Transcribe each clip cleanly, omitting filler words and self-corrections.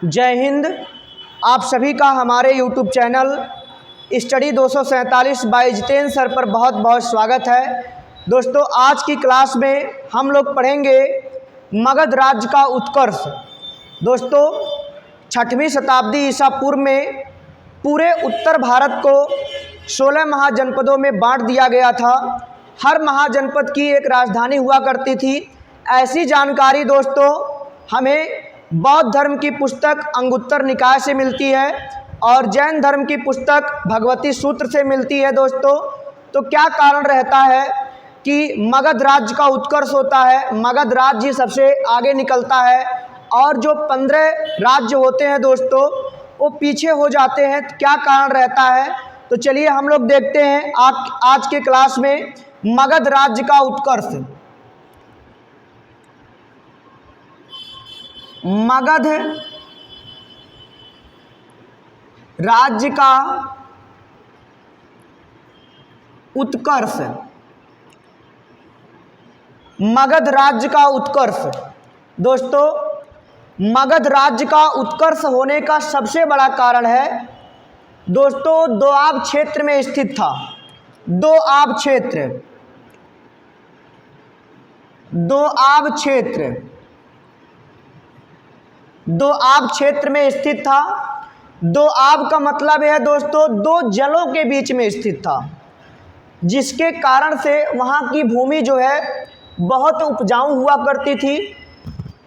जय हिंद। आप सभी का हमारे YouTube channel study 247 by Jitendra sir पर बहुत बहुत स्वागत है। दोस्तों, आज की क्लास में हम लोग पढ़ेंगे मगध राज्य का उत्कर्ष। दोस्तों, 6वीं शताब्दी ईसा पूर्व में पूरे उत्तर भारत को 16 महाजनपदों में बांट दिया गया था। हर महाजनपद की एक राजधानी हुआ करती थी। ऐसी जानकारी दोस्तों हमें बौद्ध धर्म की पुस्तक अंगुत्तर निकाय से मिलती है और जैन धर्म की पुस्तक भगवती सूत्र से मिलती है। दोस्तों, तो क्या कारण रहता है कि मगध राज्य का उत्कर्ष होता है, मगध राज्य सबसे आगे निकलता है और जो 15 राज्य होते हैं दोस्तों वो पीछे हो जाते हैं। क्या कारण रहता है, तो चलिए हम लोग देखते हैं आज के क्लास में मगध राज्य का उत्कर्ष। मगध राज्य का उत्कर्ष। मगध राज्य का उत्कर्ष दोस्तों, मगध राज्य का उत्कर्ष होने का सबसे बड़ा कारण है दोस्तों दोआब क्षेत्र में स्थित था। दोआब क्षेत्र में स्थित था। दोआब का मतलब है दोस्तों दो जलों के बीच में स्थित था, जिसके कारण से वहाँ की भूमि जो है बहुत उपजाऊ हुआ करती थी।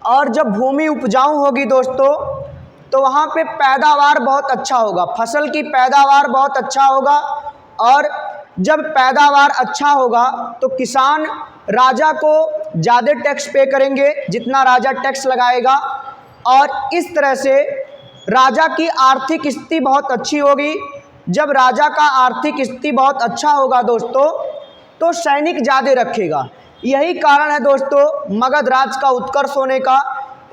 और जब भूमि उपजाऊ होगी दोस्तों तो वहाँ पे पैदावार बहुत अच्छा होगा, फसल की पैदावार बहुत अच्छा होगा। और जब पैदावार अच्छा होगा तो किसान राजा को ज़्यादा टैक्स पे करेंगे जितना राजा टैक्स लगाएगा, और इस तरह से राजा की आर्थिक स्थिति बहुत अच्छी होगी। जब राजा का आर्थिक स्थिति बहुत अच्छा होगा दोस्तों तो सैनिक ज़्यादा रखेगा। यही कारण है दोस्तों मगध राज्य का उत्कर्ष होने का।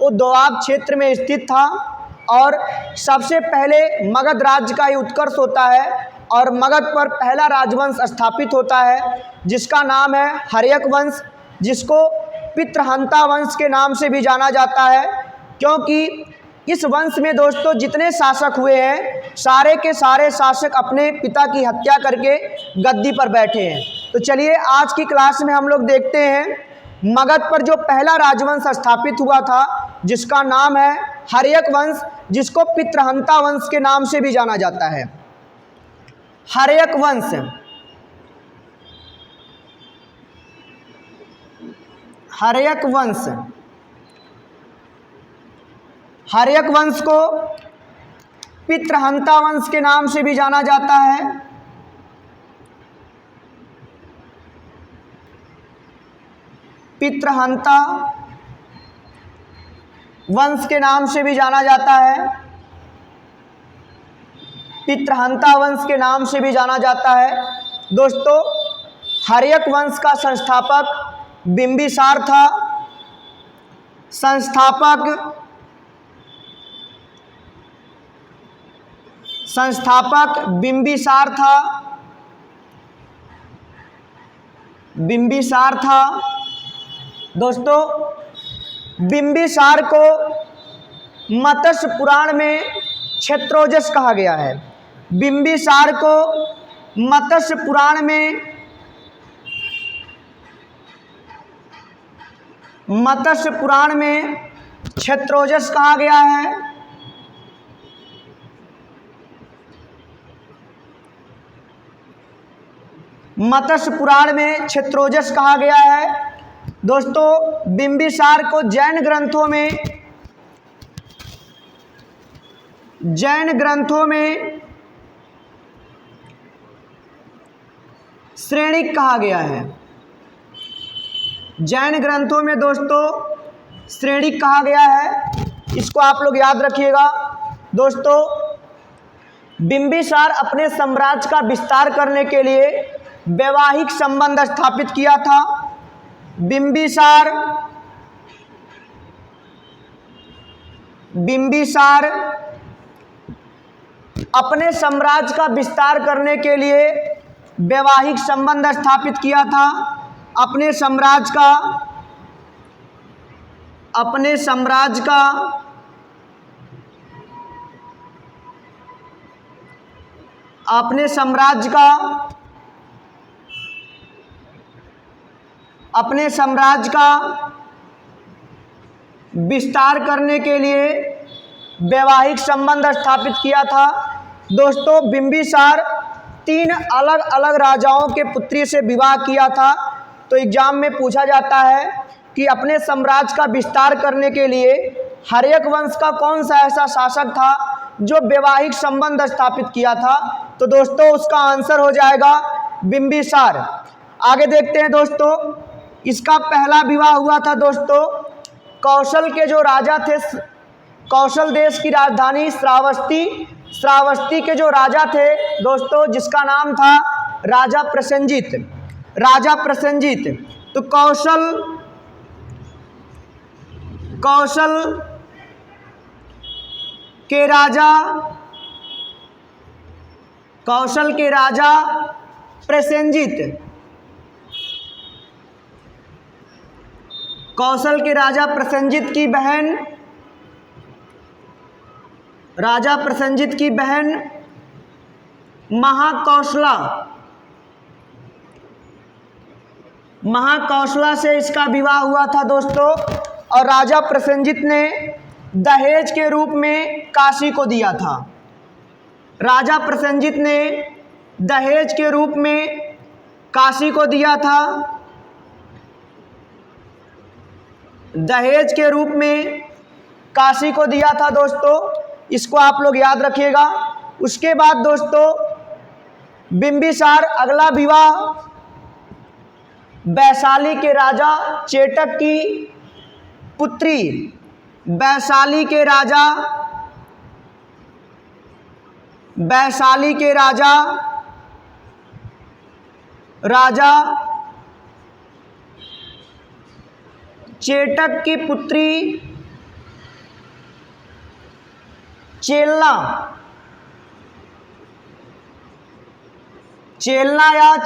वो दोआब क्षेत्र में स्थित था और सबसे पहले मगध राज्य का ही उत्कर्ष होता है और मगध पर पहला राजवंश स्थापित होता है जिसका नाम है हर्यक वंश, जिसको पितृहंता वंश के नाम से भी जाना जाता है, क्योंकि इस वंश में दोस्तों जितने शासक हुए हैं सारे के सारे शासक अपने पिता की हत्या करके गद्दी पर बैठे हैं। तो चलिए आज की क्लास में हम लोग देखते हैं मगध पर जो पहला राजवंश स्थापित हुआ था जिसका नाम है हर्यक वंश, जिसको पितृहंता वंश के नाम से भी जाना जाता है। हर्यक वंश, हर्यक वंश, हर्यक वंश को पितृहंता वंश के नाम से भी जाना जाता है। पितृहंता वंश के नाम से भी जाना जाता है। पितृहंता वंश के नाम से भी जाना जाता है। दोस्तों, हर्यक वंश का संस्थापक बिंबिसार था। संस्थापक बिंबिसार था। दोस्तों, बिंबिसार को मत्स्य पुराण में क्षेत्रोजस कहा गया है। बिंबिसार को मत्स्य पुराण में क्षेत्रोजस कहा गया है। मत्स्य पुराण में क्षेत्रोजस कहा गया है। दोस्तों, बिंबिसार को जैन ग्रंथों में श्रेणिक कहा गया है। जैन ग्रंथों में दोस्तों श्रेणिक कहा गया है, इसको आप लोग याद रखिएगा। दोस्तों, बिंबिसार अपने साम्राज्य का विस्तार करने के लिए वैवाहिक संबंध स्थापित किया था। बिंबिसार अपने साम्राज्य का विस्तार करने के लिए वैवाहिक संबंध स्थापित किया था। अपने साम्राज्य का अपने साम्राज्य का विस्तार करने के लिए वैवाहिक संबंध स्थापित किया था। दोस्तों, बिंबिसार 3 अलग अलग राजाओं के पुत्री से विवाह किया था। तो एग्जाम में पूछा जाता है कि अपने साम्राज्य का विस्तार करने के लिए हर्यक वंश का कौन सा ऐसा शासक था जो वैवाहिक संबंध स्थापित किया था। तो दोस्तों, उसका आंसर हो जाएगा बिंबिसार। आगे देखते हैं दोस्तों, इसका पहला विवाह हुआ था दोस्तों कौशल के जो राजा थे, कौशल देश की राजधानी श्रावस्ती के जो राजा थे दोस्तों, जिसका नाम था राजा प्रसेनजीत। तो कौशल के राजा प्रसेनजीत की बहन महाकौशला से इसका विवाह हुआ था दोस्तों। और राजा प्रसेनजीत ने दहेज के रूप में काशी को दिया था। राजा प्रसेनजीत ने दहेज के रूप में काशी को दिया था। दोस्तों, इसको आप लोग याद रखिएगा। उसके बाद दोस्तों, बिंबिसार अगला विवाह वैशाली के राजा चेटक की पुत्री वैशाली के राजा चेटक की पुत्री चेलना या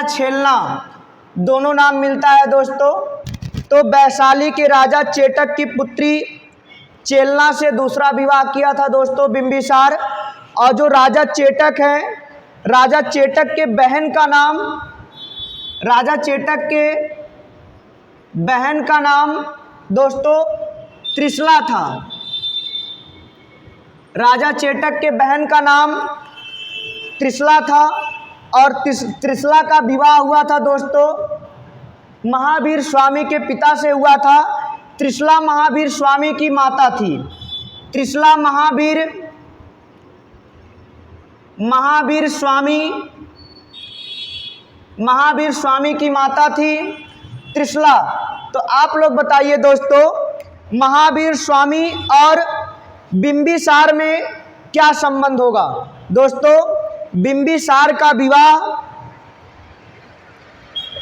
छेलना दोनों नाम मिलता है दोस्तों। तो वैशाली के राजा चेटक की पुत्री चेलना से दूसरा विवाह किया था दोस्तों बिंबिसार। और जो राजा चेटक है, राजा चेटक के बहन का नाम दोस्तों त्रिशला था। राजा चेटक के बहन का नाम त्रिशला था। और त्रिशला का विवाह हुआ था दोस्तों महावीर स्वामी के पिता से हुआ था। त्रिशला महावीर स्वामी की माता थी। त्रिशला महावीर स्वामी की माता थी त्रिशला। तो आप लोग बताइए दोस्तों, महावीर स्वामी और बिंबिसार में क्या संबंध होगा। दोस्तों, बिंबिसार का विवाह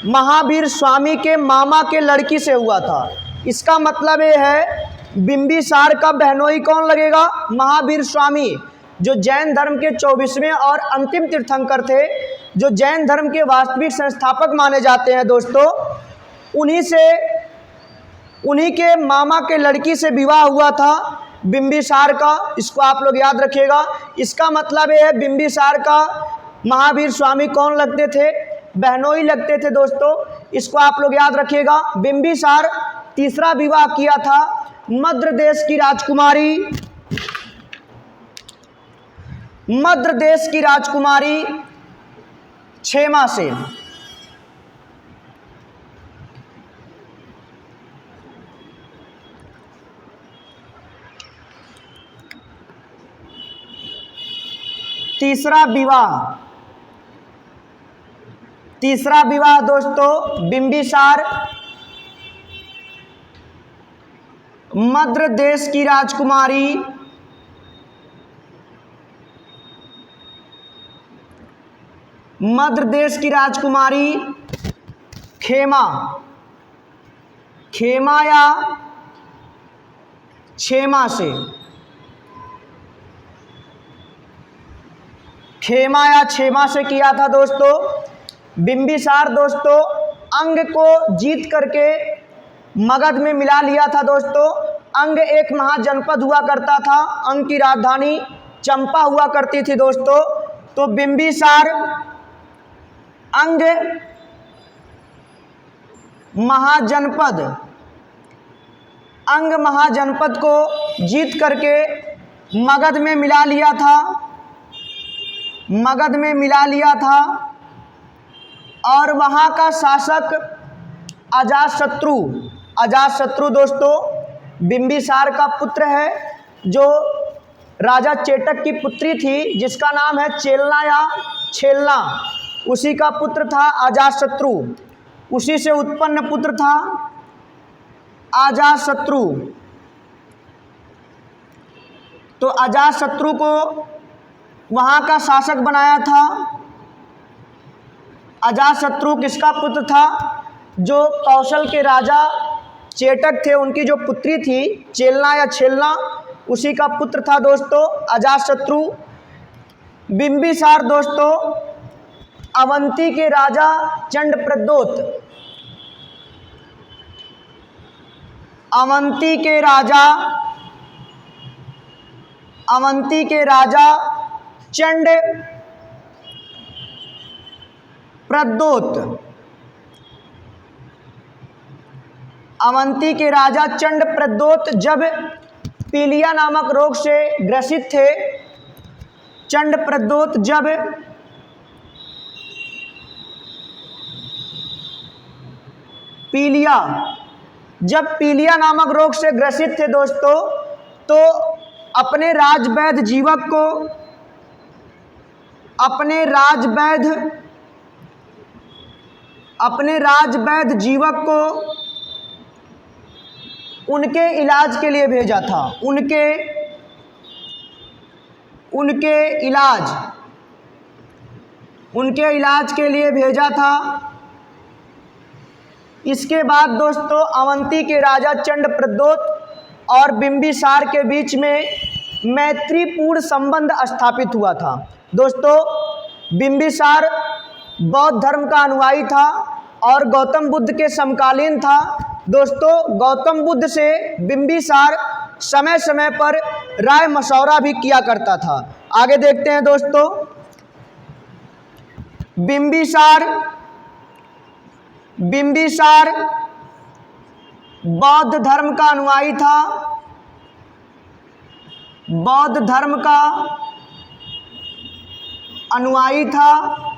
महावीर स्वामी के मामा के लड़की से हुआ था। इसका मतलब ये है बिंबिसार का बहनोई कौन लगेगा, महावीर स्वामी, जो जैन धर्म के 24वें और अंतिम तीर्थंकर थे, जो जैन धर्म के वास्तविक संस्थापक माने जाते हैं दोस्तों। उन्हीं के मामा के लड़की से विवाह हुआ था बिंबिसार का। इसको आप लोग याद रखिएगा। इसका मतलब ये है बिंबिसार का महावीर स्वामी कौन लगते थे, बहनोई लगते थे दोस्तों। इसको आप लोग याद रखिएगा। बिंबिसार तीसरा विवाह किया था मद्र देश की राजकुमारी क्षेमा से। तीसरा विवाह दोस्तों बिंबिसार मद्र देश की राजकुमारी खेमा या क्षेमा से। खेमा या क्षेमा से किया था दोस्तों। बिंबिसार दोस्तों अंग को जीत करके मगध में मिला लिया था दोस्तों। अंग एक महाजनपद हुआ करता था, अंग की राजधानी चंपा हुआ करती थी दोस्तों। तो बिंबिसार अंग महाजनपद, अंग महाजनपद को जीत करके मगध में मिला लिया था, मगध में मिला लिया था। और वहाँ का शासक अजातशत्रु, अजातशत्रु दोस्तों बिंबिसार का पुत्र है, जो राजा चेटक की पुत्री थी जिसका नाम है चेलना या छेलना, उसी का पुत्र था अजातशत्रु, उसी से उत्पन्न पुत्र था अजातशत्रु। तो अजातशत्रु को वहाँ का शासक बनाया था। अजातशत्रु किसका पुत्र था? जो कौशल के राजा चेटक थे उनकी जो पुत्री थी चेलना या छेलना, उसी का पुत्र था दोस्तों अजातशत्रु। बिंबिसार दोस्तों अवंती के राजा चंडप्रद्योत, अवंती के राजा चंडप्रद्योत, अवंती के राजा चंडप्रद्योत जब पीलिया नामक रोग से ग्रसित थे, चंडप्रद्योत जब पीलिया नामक रोग से ग्रसित थे दोस्तों, तो अपने राजवैद्य जीवक को, अपने राजवैद्य जीवक को उनके इलाज के लिए भेजा था, उनके इलाज के लिए भेजा था। इसके बाद दोस्तों अवंती के राजा चंडप्रद्योत और बिंबिसार के बीच में मैत्रीपूर्ण संबंध स्थापित हुआ था। दोस्तों बिंबिसार बौद्ध धर्म का अनुयायी था और गौतम बुद्ध के समकालीन था। दोस्तों गौतम बुद्ध से बिंबिसार समय समय पर राय मशवरा भी किया करता था। आगे देखते हैं दोस्तों, बिंबिसार बौद्ध धर्म का अनुयायी था, बौद्ध धर्म का अनुयायी था।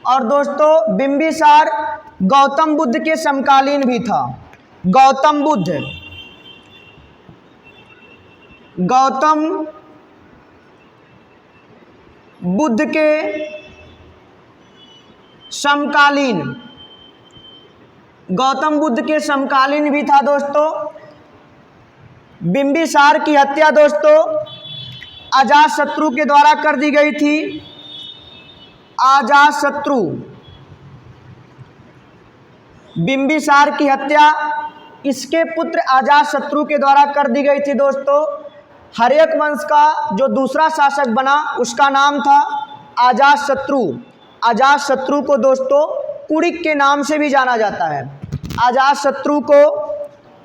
और दोस्तों बिंबिसार गौतम बुद्ध के समकालीन भी था। गौतम बुद्ध के समकालीन, गौतम बुद्ध के समकालीन भी था दोस्तों। बिंबिसार की हत्या दोस्तों अजातशत्रु के द्वारा कर दी गई थी। अजातशत्रु, बिंबिसार की हत्या इसके पुत्र अजातशत्रु के द्वारा कर दी गई थी दोस्तों। हर्यक वंश का जो दूसरा शासक बना उसका नाम था अजातशत्रु। अजातशत्रु को दोस्तों कुड़िक के नाम से भी जाना जाता है, अजातशत्रु को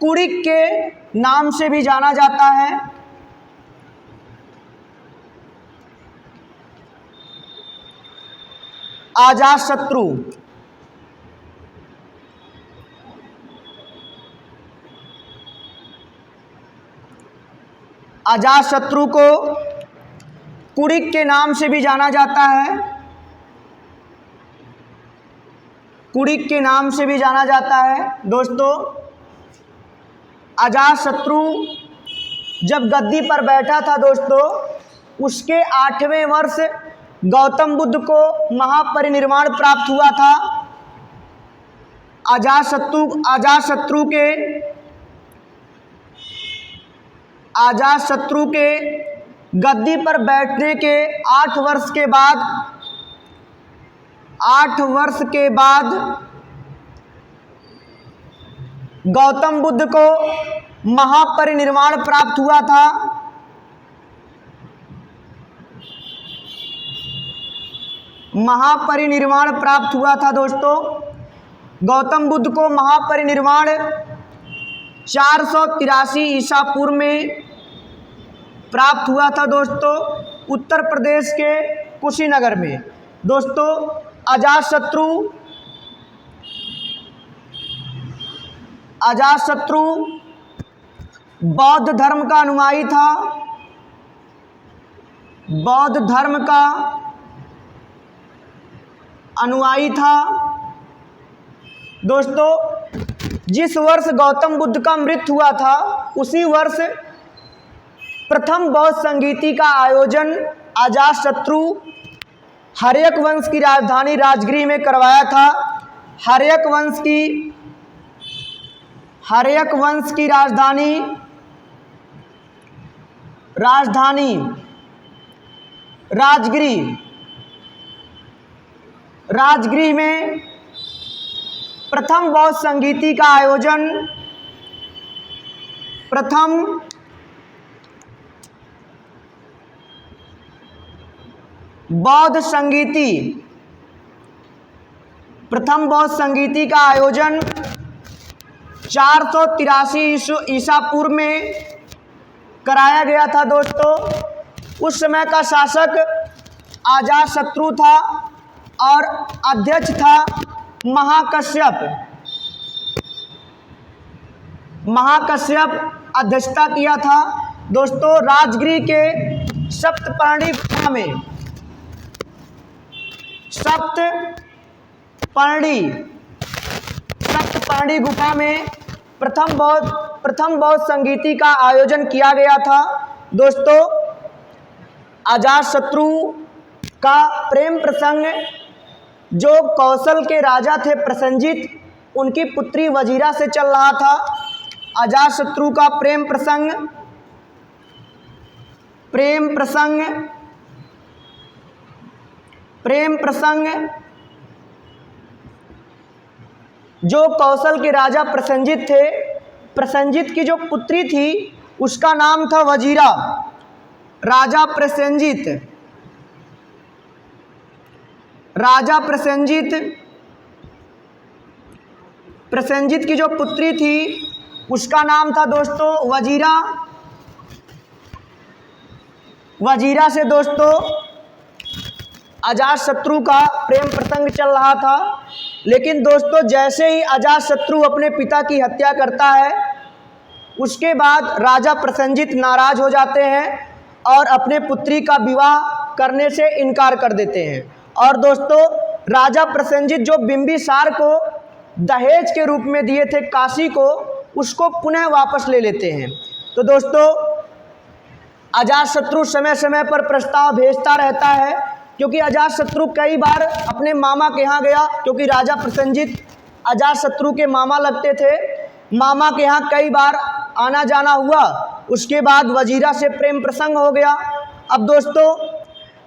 कुड़िक के नाम से भी जाना जाता है। अजातशत्रु अजातशत्रु को कुड़िक के नाम से भी जाना जाता है, कुड़िक के नाम से भी जाना जाता है। दोस्तों अजातशत्रु जब गद्दी पर बैठा था दोस्तों, उसके 8वें वर्ष गौतम बुद्ध को महापरिनिर्वाण प्राप्त हुआ था। अजातशत्रु के गद्दी पर बैठने के 8 वर्ष के बाद गौतम बुद्ध को महापरिनिर्वाण प्राप्त हुआ था। महापरिनिर्वाण प्राप्त हुआ था दोस्तों। गौतम बुद्ध को महापरिनिर्वाण 483 ईसा पूर्व में प्राप्त हुआ था दोस्तों, उत्तर प्रदेश के कुशीनगर में। दोस्तों अजातशत्रु बौद्ध धर्म का अनुयायी था। बौद्ध धर्म का अनुयायी था। दोस्तों जिस वर्ष गौतम बुद्ध का मृत्यु हुआ था उसी वर्ष प्रथम बौद्ध संगीति का आयोजन अजातशत्रु हर्यक वंश की राजधानी राजगृह में करवाया था। हर्यक वंश की राजधानी राजगृह में प्रथम बौद्ध संगीति का आयोजन प्रथम बौद्ध संगीति का आयोजन 483 ईसा पूर्व में कराया गया था दोस्तों। उस समय का शासक अजातशत्रु था और अध्यक्ष था महाकश्यप अध्यक्षता किया था। दोस्तों राजगृह के सप्तपर्णी गुफा में प्रथम बौद्ध संगीति का आयोजन किया गया था। दोस्तों अजातशत्रु का प्रेम प्रसंग जो कौशल के राजा थे प्रसेनजित, उनकी पुत्री वजीरा से चल रहा था। अजातशत्रु का प्रेम प्रसंग जो कौशल के राजा प्रसेनजित थे, प्रसेनजित की जो पुत्री थी उसका नाम था वजीरा। राजा प्रसेनजित की जो पुत्री थी उसका नाम था दोस्तों वजीरा। वजीरा से दोस्तों अजातशत्रु का प्रेम प्रसंग चल रहा था। लेकिन दोस्तों जैसे ही अजातशत्रु अपने पिता की हत्या करता है उसके बाद राजा प्रसेनजित नाराज हो जाते हैं और अपने पुत्री का विवाह करने से इनकार कर देते हैं। और दोस्तों राजा प्रसेनजित जो बिंबिसार को दहेज के रूप में दिए थे काशी को, उसको पुनः वापस ले लेते हैं। तो दोस्तों अजातशत्रु समय समय पर प्रस्ताव भेजता रहता है, क्योंकि अजातशत्रु कई बार अपने मामा के यहाँ गया, क्योंकि राजा प्रसेनजित अजातशत्रु के मामा लगते थे। मामा के यहाँ कई बार आना जाना हुआ, उसके बाद वजीरा से प्रेम प्रसंग हो गया। अब दोस्तों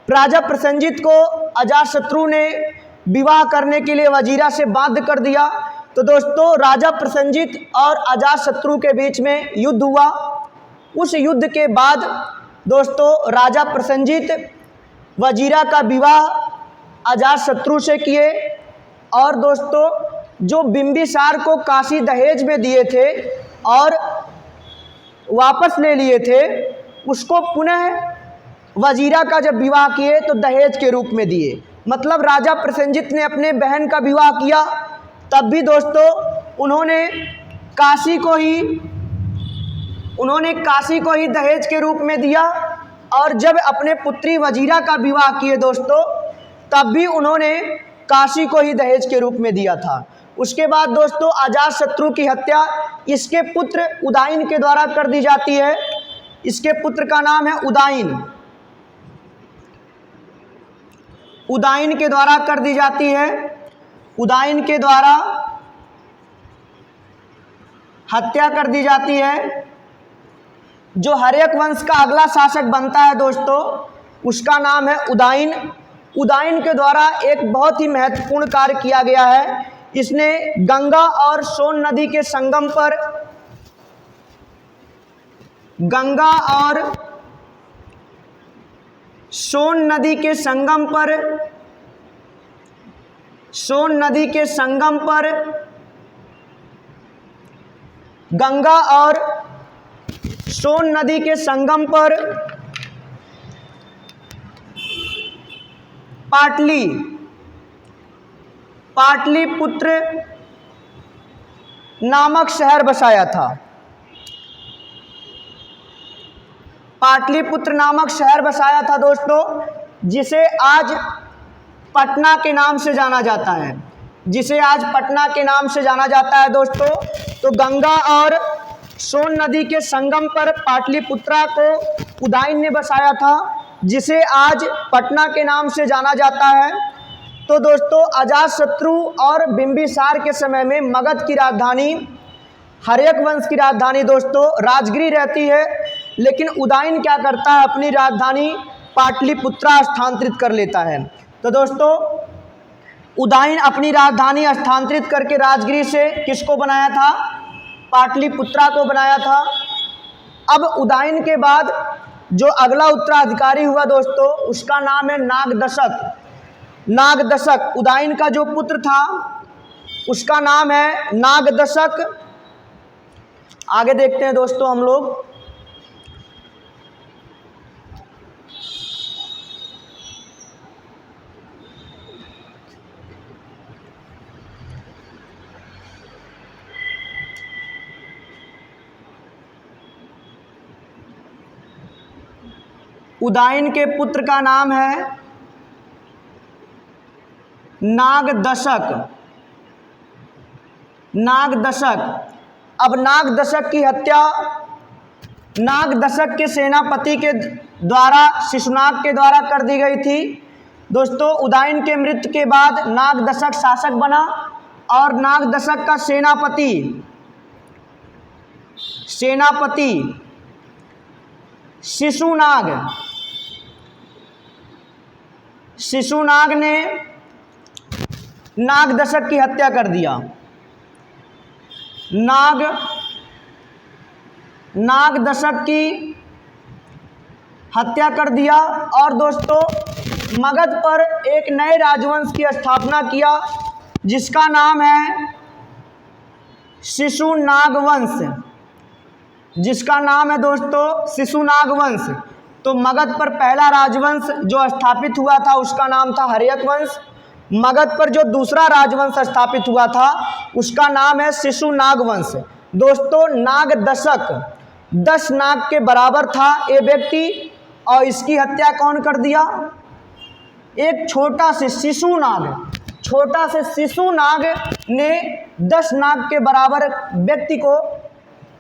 राजा प्रसेनजित को अजातशत्रु ने विवाह करने के लिए वजीरा से बाध्य कर दिया। तो दोस्तों राजा प्रसेनजित और अजातशत्रु के बीच में युद्ध हुआ। उस युद्ध के बाद दोस्तों राजा प्रसेनजित वजीरा का विवाह अजातशत्रु से किए और दोस्तों जो बिंबिसार को काशी दहेज में दिए थे और वापस ले लिए थे, उसको पुनः वजीरा का जब विवाह किए तो दहेज के रूप में दिए। मतलब राजा प्रसेनजित ने अपने बहन का विवाह किया, तब भी दोस्तों उन्होंने काशी को ही दहेज के रूप में दिया। और जब अपने पुत्री वजीरा का विवाह किए दोस्तों, तब भी उन्होंने काशी को ही दहेज के रूप में दिया था। उसके बाद दोस्तों अजातशत्रु की हत्या इसके पुत्र उदायन के द्वारा कर दी जाती है। इसके पुत्र का नाम है उदायन के द्वारा कर दी जाती है। उदायन के द्वारा हत्या कर दी जाती है। जो हर्यक वंश का अगला शासक बनता है दोस्तों, उसका नाम है उदायन। उदायन के द्वारा एक बहुत ही महत्वपूर्ण कार्य किया गया है। इसने गंगा और सोन नदी के संगम पर सोन नदी के संगम पर गंगा और सोन नदी के संगम पर पाटलिपुत्र नामक शहर बसाया था। पाटलिपुत्र नामक शहर बसाया था दोस्तों, जिसे आज पटना के नाम से जाना जाता है, जिसे आज पटना के नाम से जाना जाता है दोस्तों। तो गंगा और सोन नदी के संगम पर पाटलिपुत्रा को उदयन ने बसाया था, जिसे आज पटना के नाम से जाना जाता है। तो दोस्तों अजातशत्रु और बिंबिसार के समय में मगध की राजधानी, हर्यक वंश की राजधानी दोस्तों राजगिरी रहती है, लेकिन उदयन क्या करता है, अपनी राजधानी पाटलिपुत्रा स्थानांतरित कर लेता है। तो दोस्तों उदयन अपनी राजधानी स्थानांतरित करके राजगिरी से किसको बनाया था, पाटलिपुत्रा को बनाया था। अब उदयन के बाद जो अगला उत्तराधिकारी हुआ दोस्तों, उसका नाम है नागदशक। नागदशक उदयन का जो पुत्र था उसका नाम है नागदशक। आगे देखते हैं दोस्तों हम लोग। उदयन के पुत्र का नाम है नागदशक। नागदशक। अब नागदशक की हत्या नागदशक के सेनापति के द्वारा, शिशुनाग के द्वारा कर दी गई थी दोस्तों। उदयन के मृत्यु के बाद नागदशक शासक बना और नागदशक का सेनापति शिशुनाग ने नागदशक की हत्या कर दिया। नागदशक की हत्या कर दिया और दोस्तों मगध पर एक नए राजवंश की स्थापना किया, जिसका नाम है शिशुनाग वंश, जिसका नाम है दोस्तों शिशुनाग वंश। तो मगध पर पहला राजवंश जो स्थापित हुआ था उसका नाम था हर्यक वंश। मगध पर जो दूसरा राजवंश स्थापित हुआ था उसका नाम है शिशुनाग वंश। दोस्तों नागदशक 10 नाग के बराबर था ये व्यक्ति, और इसकी हत्या कौन कर दिया, एक छोटा से शिशुनाग ने 10 नाग के बराबर व्यक्ति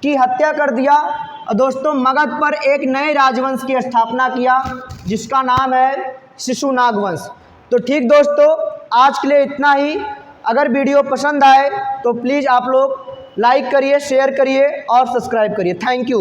की हत्या कर दिया। और दोस्तों मगध पर एक नए राजवंश की स्थापना किया, जिसका नाम है शिशुनाग वंश। तो ठीक दोस्तों, आज के लिए इतना ही। अगर वीडियो पसंद आए तो प्लीज़ आप लोग लाइक करिए, शेयर करिए और सब्सक्राइब करिए। Thank you.